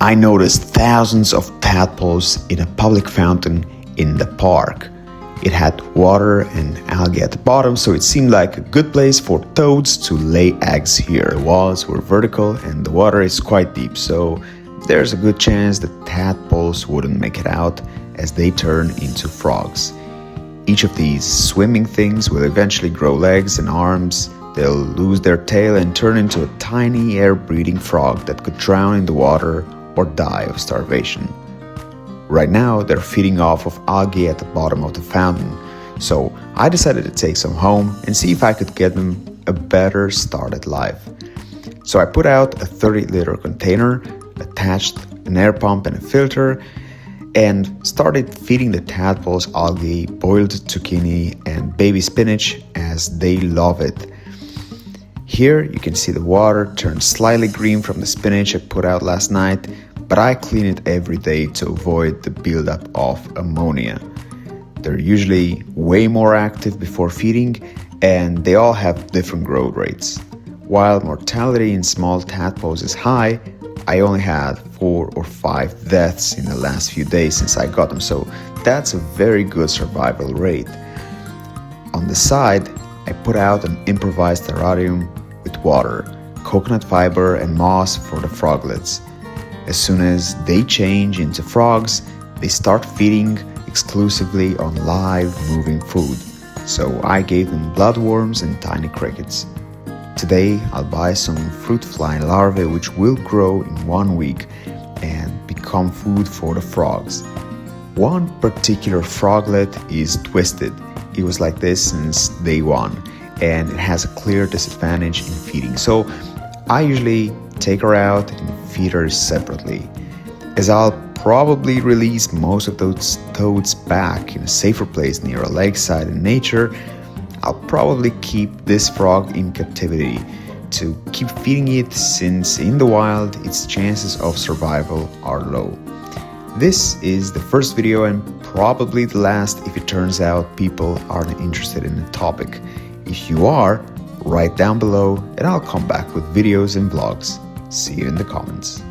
I noticed thousands of tadpoles in a public fountain in the park. It had water and algae at the bottom, so it seemed like a good place for toads to lay eggs here. The walls were vertical and the water is quite deep, so there's a good chance that tadpoles wouldn't make it out as they turn into frogs. Each of these swimming things will eventually grow legs and arms. They'll lose their tail and turn into a tiny air-breathing frog that could drown in the water or die of starvation. Right now, they're feeding off of algae at the bottom of the fountain, so I decided to take some home and see if I could get them a better start at life. So I put out a 30-liter container, attached an air pump and a filter, and started feeding the tadpoles algae, boiled zucchini, and baby spinach as they love it. Here you can see the water turn slightly green from the spinach I put out last night, but I clean it every day to avoid the buildup of ammonia. They're usually way more active before feeding, and they all have different growth rates. While mortality in small tadpoles is high, I only had 4 or 5 deaths in the last few days since I got them, so that's a very good survival rate. On the side, I put out an improvised terrarium with water, coconut fiber and moss for the froglets. As soon as they change into frogs, they start feeding exclusively on live moving food, so I gave them bloodworms and tiny crickets. Today I'll buy some fruit fly larvae which will grow in 1 week and become food for the frogs. One particular froglet is twisted. It was like this since day one, and it has a clear disadvantage in feeding, so I usually take her out and feed her separately. As I'll probably release most of those toads back in a safer place near a lakeside in nature, I'll probably keep this frog in captivity to keep feeding it, since in the wild its chances of survival are low. This is the first video and probably the last if it turns out people aren't interested in the topic. If you are, write down below and I'll come back with videos and vlogs. See you in the comments.